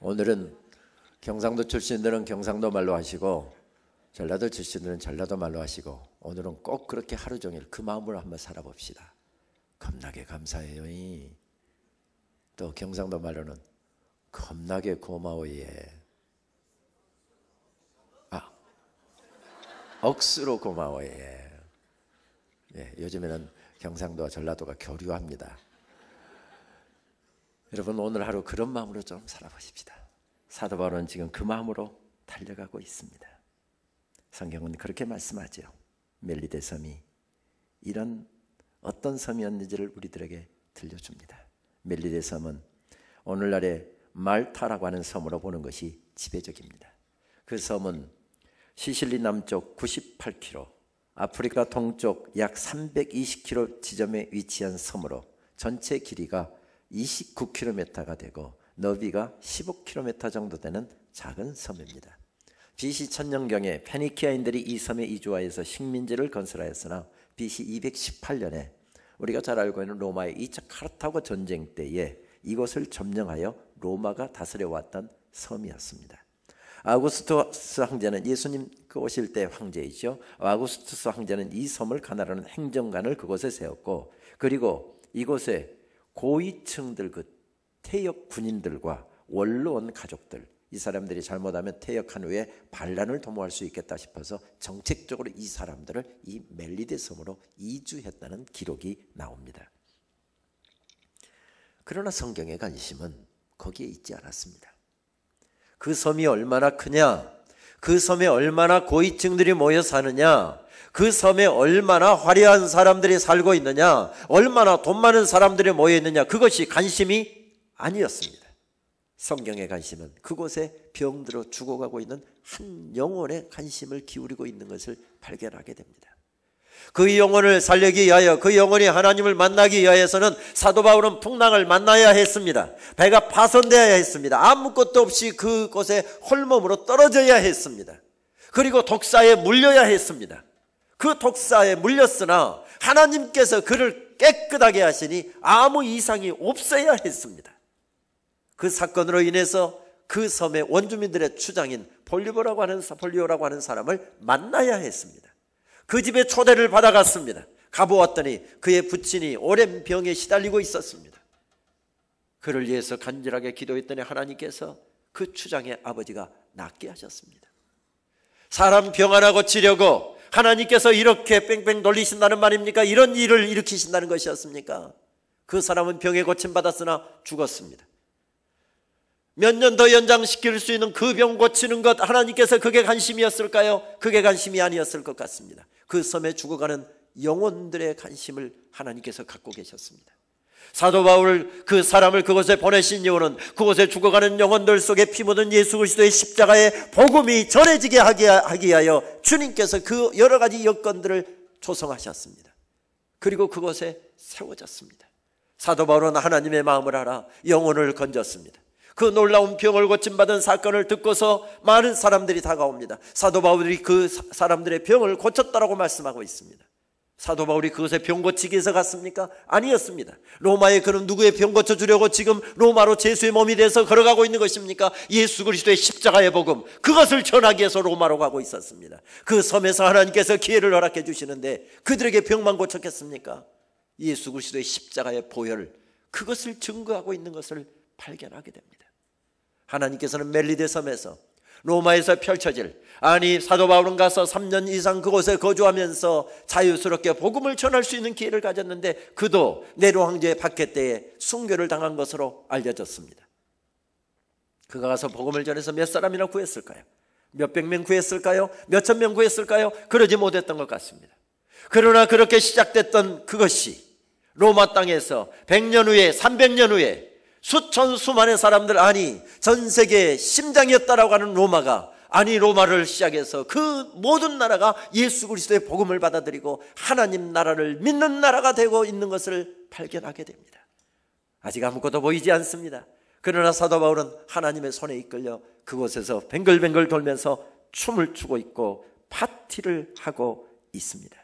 오늘은 경상도 출신들은 경상도 말로 하시고 전라도 출신들은 전라도 말로 하시고 오늘은 꼭 그렇게 하루 종일 그 마음으로 한번 살아봅시다. 겁나게 감사해요. 또 경상도 말로는 겁나게 고마워예. 억수로 고마워예. 예, 요즘에는 경상도와 전라도가 교류합니다. 여러분 오늘 하루 그런 마음으로 좀 살아보십시다. 사도 바울은 지금 그 마음으로 달려가고 있습니다. 성경은 그렇게 말씀하죠. 멜리데 섬이 이런 어떤 섬이었는지를 우리들에게 들려줍니다. 멜리데 섬은 오늘날의 말타라고 하는 섬으로 보는 것이 지배적입니다. 그 섬은 시실리 남쪽 98km, 아프리카 동쪽 약 320km 지점에 위치한 섬으로 전체 길이가 29km가 되고 너비가 15km 정도 되는 작은 섬입니다. BC 1000년경에 페니키아인들이 이 섬에 이주하여서 식민지를 건설하였으나 BC 218년에 우리가 잘 알고 있는 로마의 2차 카르타고 전쟁 때에 이곳을 점령하여 로마가 다스려왔던 섬이었습니다. 아우구스투스 황제는 예수님 오실 때 황제이죠. 아우구스투스 황제는 이 섬을 관할하는 행정관을 그곳에 세웠고, 그리고 이곳에 고위층들, 그 퇴역 군인들과 원로원 가족들, 이 사람들이 잘못하면 퇴역한 후에 반란을 도모할 수 있겠다 싶어서 정책적으로 이 사람들을 이 멜리데 섬으로 이주했다는 기록이 나옵니다. 그러나 성경의 관심은 거기에 있지 않았습니다. 그 섬이 얼마나 크냐, 그 섬에 얼마나 고위층들이 모여 사느냐, 그 섬에 얼마나 화려한 사람들이 살고 있느냐, 얼마나 돈 많은 사람들이 모여 있느냐, 그것이 관심이 아니었습니다. 성경의 관심은 그곳에 병들어 죽어가고 있는 한 영혼에 관심을 기울이고 있는 것을 발견하게 됩니다. 그 영혼을 살리기 위하여, 그 영혼이 하나님을 만나기 위하여서는 사도 바울은 풍랑을 만나야 했습니다. 배가 파손되어야 했습니다. 아무것도 없이 그곳에 홀몸으로 떨어져야 했습니다. 그리고 독사에 물려야 했습니다. 그 독사에 물렸으나 하나님께서 그를 깨끗하게 하시니 아무 이상이 없어야 했습니다. 그 사건으로 인해서 그 섬의 원주민들의 추장인 볼리오라고 하는 사람을 만나야 했습니다. 그 집에 초대를 받아갔습니다. 가보았더니 그의 부친이 오랜 병에 시달리고 있었습니다. 그를 위해서 간절하게 기도했더니 하나님께서 그 추장의 아버지가 낫게 하셨습니다. 사람 병 하나 고치려고 하나님께서 이렇게 뺑뺑 돌리신다는 말입니까? 이런 일을 일으키신다는 것이었습니까? 그 사람은 병에 고침받았으나 죽었습니다. 몇 년 더 연장시킬 수 있는 그 병 고치는 것, 하나님께서 그게 관심이었을까요? 그게 관심이 아니었을 것 같습니다. 그 섬에 죽어가는 영혼들의 관심을 하나님께서 갖고 계셨습니다. 사도 바울 그 사람을 그곳에 보내신 이유는 그곳에 죽어가는 영혼들 속에 피 묻은 예수 그리스도의 십자가의 복음이 전해지게 하기 위하여 주님께서 그 여러 가지 여건들을 조성하셨습니다. 그리고 그곳에 세워졌습니다. 사도 바울은 하나님의 마음을 알아 영혼을 건졌습니다. 그 놀라운 병을 고침받은 사건을 듣고서 많은 사람들이 다가옵니다. 사도 바울이 그 사람들의 병을 고쳤다라고 말씀하고 있습니다. 사도 바울이 그것에 병 고치기 위해서 갔습니까? 아니었습니다. 로마에 그는 누구의 병 고쳐주려고 지금 로마로 제수의 몸이 돼서 걸어가고 있는 것입니까? 예수 그리스도의 십자가의 복음, 그것을 전하기 위해서 로마로 가고 있었습니다. 그 섬에서 하나님께서 기회를 허락해 주시는데 그들에게 병만 고쳤겠습니까? 예수 그리스도의 십자가의 보혈, 그것을 증거하고 있는 것을 발견하게 됩니다. 하나님께서는 멜리데 섬에서 로마에서 펼쳐질, 아니 사도 바울은 가서 3년 이상 그곳에 거주하면서 자유스럽게 복음을 전할 수 있는 기회를 가졌는데 그도 네로 황제의 박해 때에 순교를 당한 것으로 알려졌습니다. 그가 가서 복음을 전해서 몇 사람이나 구했을까요? 몇백 명 구했을까요? 몇천 명 구했을까요? 그러지 못했던 것 같습니다. 그러나 그렇게 시작됐던 그것이 로마 땅에서 100년 후에 300년 후에 수천 수만의 사람들, 아니 전 세계의 심장이었다라고 하는 로마가, 아니 로마를 시작해서 그 모든 나라가 예수 그리스도의 복음을 받아들이고 하나님 나라를 믿는 나라가 되고 있는 것을 발견하게 됩니다. 아직 아무것도 보이지 않습니다. 그러나 사도 바울은 하나님의 손에 이끌려 그곳에서 뱅글뱅글 돌면서 춤을 추고 있고 파티를 하고 있습니다.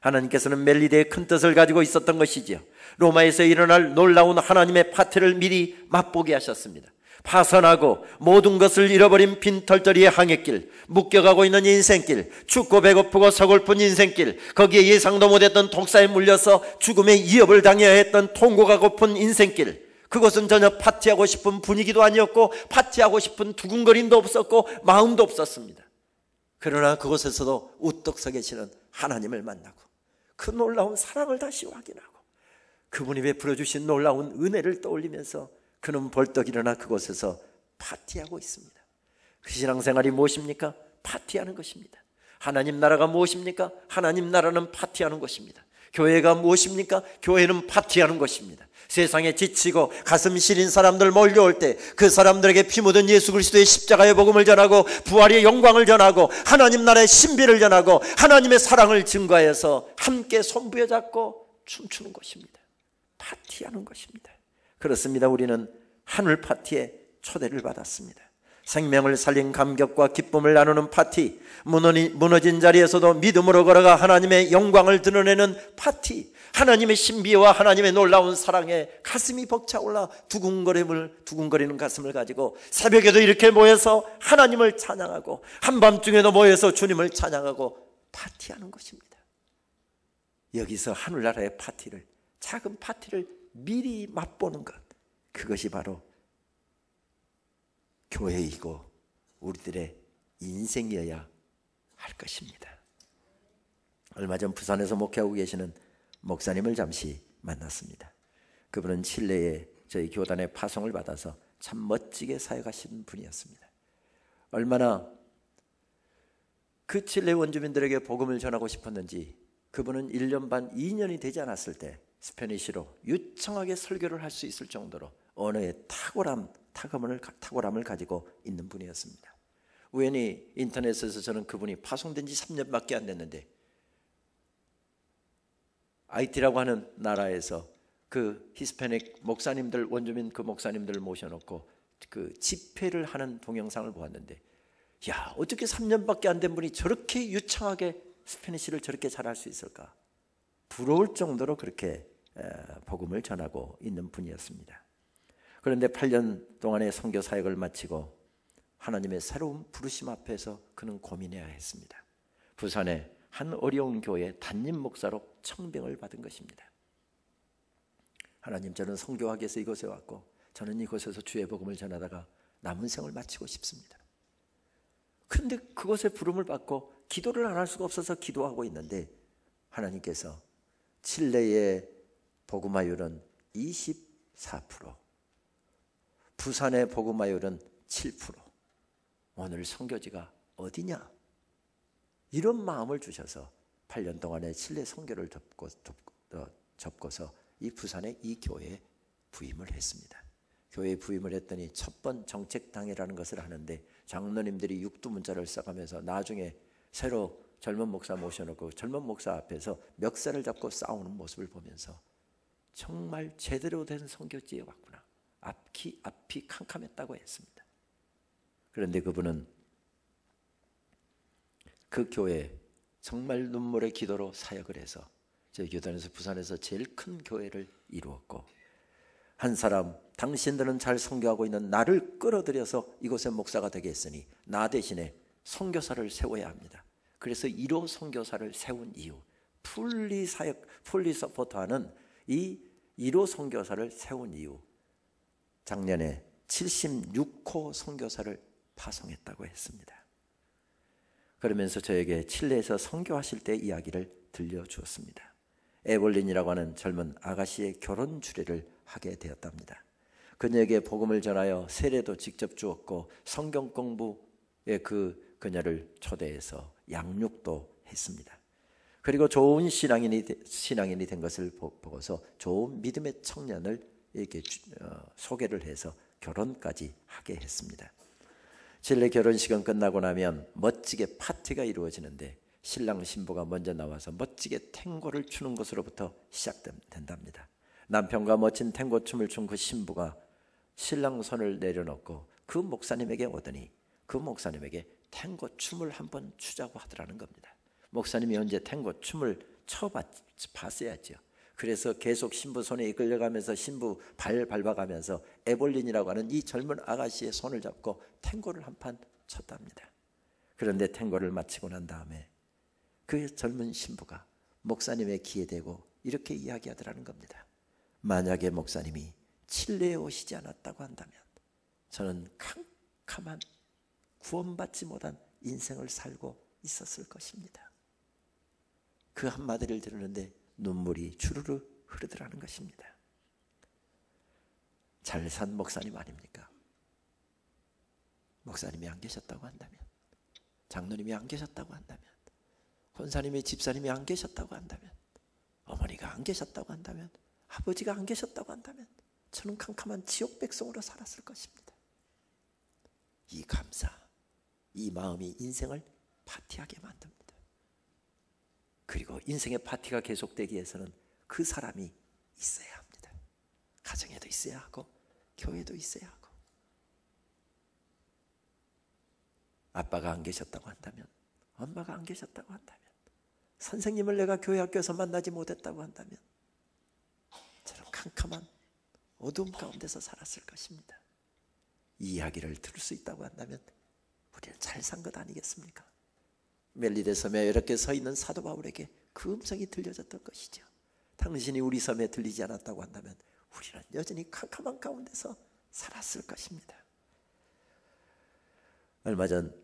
하나님께서는 멜리데의 큰 뜻을 가지고 있었던 것이지요. 로마에서 일어날 놀라운 하나님의 파티를 미리 맛보게 하셨습니다. 파선하고 모든 것을 잃어버린 빈털터리의 항해길, 묶여가고 있는 인생길, 춥고 배고프고 서글픈 인생길, 거기에 예상도 못했던 독사에 물려서 죽음의 위협을 당해야 했던 통고가 고픈 인생길, 그것은 전혀 파티하고 싶은 분위기도 아니었고 파티하고 싶은 두근거림도 없었고 마음도 없었습니다. 그러나 그곳에서도 우뚝 서 계시는 하나님을 만나고 그 놀라운 사랑을 다시 확인하고 그분이 베풀어 주신 놀라운 은혜를 떠올리면서 그는 벌떡 일어나 그곳에서 파티하고 있습니다. 그 신앙생활이 무엇입니까? 파티하는 것입니다. 하나님 나라가 무엇입니까? 하나님 나라는 파티하는 것입니다. 교회가 무엇입니까? 교회는 파티하는 것입니다. 세상에 지치고 가슴 시린 사람들 몰려올 때 그 사람들에게 피 묻은 예수 그리스도의 십자가의 복음을 전하고 부활의 영광을 전하고 하나님 나라의 신비를 전하고 하나님의 사랑을 증거해서 함께 손부여 잡고 춤추는 것입니다. 파티하는 것입니다. 그렇습니다. 우리는 하늘 파티에 초대를 받았습니다. 생명을 살린 감격과 기쁨을 나누는 파티, 무너진 자리에서도 믿음으로 걸어가 하나님의 영광을 드러내는 파티, 하나님의 신비와 하나님의 놀라운 사랑에 가슴이 벅차올라 두근거리는 가슴을 가지고 새벽에도 이렇게 모여서 하나님을 찬양하고 한밤중에도 모여서 주님을 찬양하고 파티하는 것입니다. 여기서 하늘나라의 파티를, 작은 파티를 미리 맛보는 것, 그것이 바로 교회이고 우리들의 인생이어야 할 것입니다. 얼마 전 부산에서 목회하고 계시는 목사님을 잠시 만났습니다. 그분은 칠레에 저희 교단의 파송을 받아서 참 멋지게 사역하시는 분이었습니다. 얼마나 그 칠레 원주민들에게 복음을 전하고 싶었는지 그분은 1년 반, 2년이 되지 않았을 때 스페니쉬로 유창하게 설교를 할 수 있을 정도로 언어의 탁월함을 가지고 있는 분이었습니다. 우연히 인터넷에서 저는 그분이 파송된 지 3년밖에 안 됐는데 IT라고 하는 나라에서 그 히스패닉 목사님들, 원주민 그 목사님들을 모셔놓고 그 집회를 하는 동영상을 보았는데, 야, 어떻게 3년밖에 안 된 분이 저렇게 유창하게 스페니쉬를 저렇게 잘할 수 있을까? 부러울 정도로 그렇게 복음을 전하고 있는 분이었습니다. 그런데 8년 동안의 선교 사역을 마치고 하나님의 새로운 부르심 앞에서 그는 고민해야 했습니다. 부산의 한 어려운 교회 담임 목사로 청병을 받은 것입니다. 하나님, 저는 선교하기 위해서 이곳에 왔고 저는 이곳에서 주의 복음을 전하다가 남은 생을 마치고 싶습니다. 그런데 그곳에 부름을 받고 기도를 안 할 수가 없어서 기도하고 있는데 하나님께서 칠레의 복음화율은 24%, 부산의 복음화율은 7%. 오늘 선교지가 어디냐? 이런 마음을 주셔서 8년 동안의 칠레 선교를 접고서 이 부산의 이 교회에 부임을 했습니다. 교회에 부임을 했더니 첫 번 정책당회라는 것을 하는데 장로님들이 육두문자를 써가면서 나중에 새로 젊은 목사 모셔놓고 젊은 목사 앞에서 멱살을 잡고 싸우는 모습을 보면서 정말 제대로 된 선교지에 왔구나. 앞이 캄캄했다고 했습니다. 그런데 그분은 그 교회에 정말 눈물의 기도로 사역을 해서 저희 교단에서 부산에서 제일 큰 교회를 이루었고, 한 사람, 당신들은 잘 선교하고 있는 나를 끌어들여서 이곳의 목사가 되게 했으니 나 대신에 선교사를 세워야 합니다. 그래서 1호 선교사를 세운 이유, 풀리 서포터하는 이 1호 선교사를 세운 이유, 작년에 76호 선교사를 파송했다고 했습니다. 그러면서 저에게 칠레에서 선교하실 때 이야기를 들려주었습니다. 에볼린이라고 하는 젊은 아가씨의 결혼 주례를 하게 되었답니다. 그녀에게 복음을 전하여 세례도 직접 주었고 성경 공부에 그녀를 초대해서 양육도 했습니다. 그리고 좋은 신앙인이 된 것을 보고서 좋은 믿음의 청년을 이렇게 소개를 해서 결혼까지 하게 했습니다. 진례 결혼식은 끝나고 나면 멋지게 파티가 이루어지는데 신랑 신부가 먼저 나와서 멋지게 탱고를 추는 것으로부터 시작된답니다. 남편과 멋진 탱고 춤을 춘 그 신부가 신랑 손을 내려놓고 그 목사님에게 오더니 그 목사님에게 탱고 춤을 한번 추자고 하더라는 겁니다. 목사님이 언제 탱고 춤을 춰봤어야죠. 그래서 계속 신부 손에 이끌려가면서 신부 발 밟아가면서 에볼린이라고 하는 이 젊은 아가씨의 손을 잡고 탱고를 한 판 췄답니다. 그런데 탱고를 마치고 난 다음에 그 젊은 신부가 목사님의 귀에 대고 이렇게 이야기하더라는 겁니다. 만약에 목사님이 칠레에 오시지 않았다고 한다면 저는 캄캄한 구원받지 못한 인생을 살고 있었을 것입니다. 그 한마디를 들었는데 눈물이 주르르 흐르더라는 것입니다. 잘 산 목사님 아닙니까? 목사님이 안 계셨다고 한다면, 장로님이 안 계셨다고 한다면, 권사님이 집사님이 안 계셨다고 한다면, 어머니가 안 계셨다고 한다면, 아버지가 안 계셨다고 한다면 저는 캄캄한 지옥 백성으로 살았을 것입니다. 이 감사, 이 마음이 인생을 파티하게 만듭니다. 그리고 인생의 파티가 계속되기 위해서는 그 사람이 있어야 합니다. 가정에도 있어야 하고 교회도 있어야 하고. 아빠가 안 계셨다고 한다면, 엄마가 안 계셨다고 한다면, 선생님을 내가 교회 학교에서 만나지 못했다고 한다면 저는 캄캄한 어두움 가운데서 살았을 것입니다. 이 이야기를 들을 수 있다고 한다면 우리는 잘 산 것 아니겠습니까? 멜리데 섬에 이렇게 서 있는 사도 바울에게 그 음성이 들려졌던 것이죠. 당신이 우리 섬에 들리지 않았다고 한다면 우리는 여전히 캄캄한 가운데서 살았을 것입니다. 얼마 전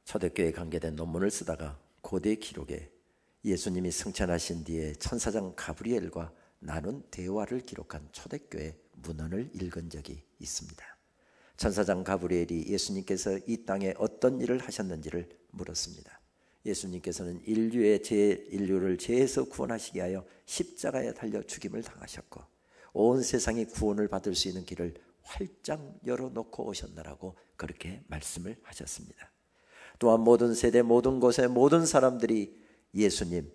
초대교회에 관계된 논문을 쓰다가 고대 기록에 예수님이 승천하신 뒤에 천사장 가브리엘과 나눈 대화를 기록한 초대교회 문헌을 읽은 적이 있습니다. 천사장 가브리엘이 예수님께서 이 땅에 어떤 일을 하셨는지를 물었습니다. 예수님께서는 인류를 죄에서 구원하시기 위하여 십자가에 달려 죽임을 당하셨고 온 세상이 구원을 받을 수 있는 길을 활짝 열어놓고 오셨나라고 그렇게 말씀을 하셨습니다. 또한 모든 세대 모든 곳의 모든 사람들이 예수님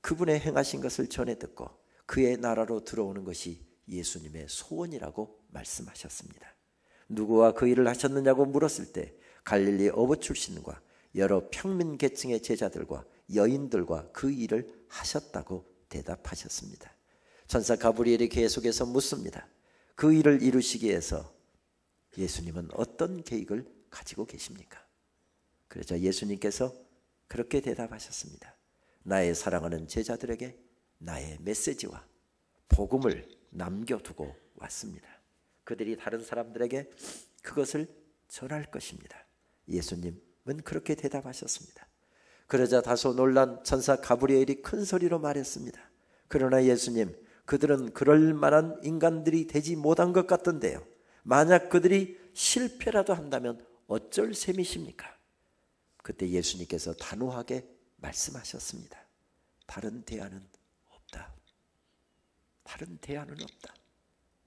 그분의 행하신 것을 전해 듣고 그의 나라로 들어오는 것이 예수님의 소원이라고 말씀하셨습니다. 누구와 그 일을 하셨느냐고 물었을 때 갈릴리 어부 출신과 여러 평민 계층의 제자들과 여인들과 그 일을 하셨다고 대답하셨습니다. 천사 가브리엘이 계속해서 묻습니다. 그 일을 이루시기 위해서 예수님은 어떤 계획을 가지고 계십니까? 그래서 예수님께서 그렇게 대답하셨습니다. 나의 사랑하는 제자들에게 나의 메시지와 복음을 남겨두고 왔습니다. 그들이 다른 사람들에게 그것을 전할 것입니다. 예수님은 그렇게 대답하셨습니다. 그러자 다소 놀란 천사 가브리엘이 큰 소리로 말했습니다. 그러나 예수님, 그들은 그럴 만한 인간들이 되지 못한 것 같던데요. 만약 그들이 실패라도 한다면 어쩔 셈이십니까? 그때 예수님께서 단호하게 말씀하셨습니다. 다른 대안은 없다. 다른 대안은 없다.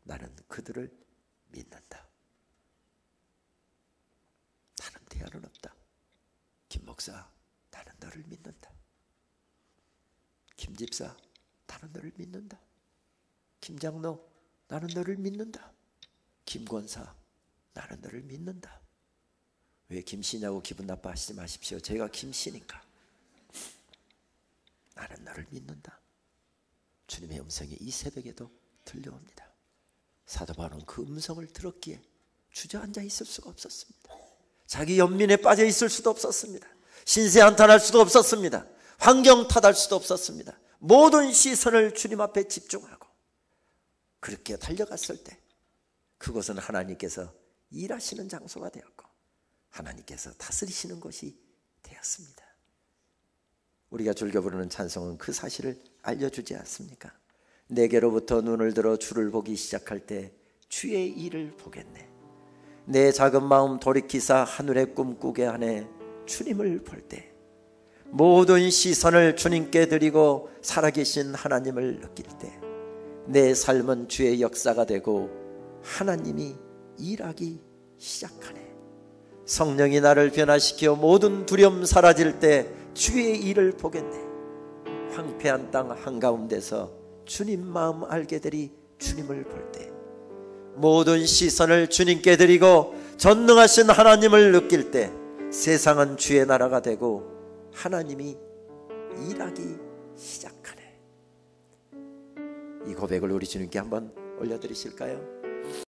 나는 그들을 믿는다. 다른 대안은 없다. 김 목사, 나는 너를 믿는다. 김 집사, 나는 너를 믿는다. 김 장로, 나는 너를 믿는다. 김 권사, 나는 너를 믿는다. 왜 김씨냐고 기분 나빠하시지 마십시오. 제가 김씨니까. 나는 너를 믿는다. 주님의 음성이 이 새벽에도 들려옵니다. 사도 바울은 그 음성을 들었기에 주저앉아 있을 수가 없었습니다. 자기 연민에 빠져 있을 수도 없었습니다. 신세 한탄할 수도 없었습니다. 환경 탓할 수도 없었습니다. 모든 시선을 주님 앞에 집중하고 그렇게 달려갔을 때 그곳은 하나님께서 일하시는 장소가 되었고 하나님께서 다스리시는 곳이 되었습니다. 우리가 즐겨 부르는 찬송은 그 사실을 알려주지 않습니까? 내게로부터 눈을 들어 주를 보기 시작할 때 주의 일을 보겠네. 내 작은 마음 돌이키사 하늘의 꿈꾸게 하네. 주님을 볼 때 모든 시선을 주님께 드리고 살아계신 하나님을 느낄 때 내 삶은 주의 역사가 되고 하나님이 일하기 시작하네. 성령이 나를 변화시켜 모든 두려움 사라질 때 주의 일을 보겠네. 황폐한 땅 한가운데서 주님 마음 알게 되리. 주님을 볼 때 모든 시선을 주님께 드리고 전능하신 하나님을 느낄 때 세상은 주의 나라가 되고 하나님이 일하기 시작하네. 이 고백을 우리 주님께 한번 올려드리실까요?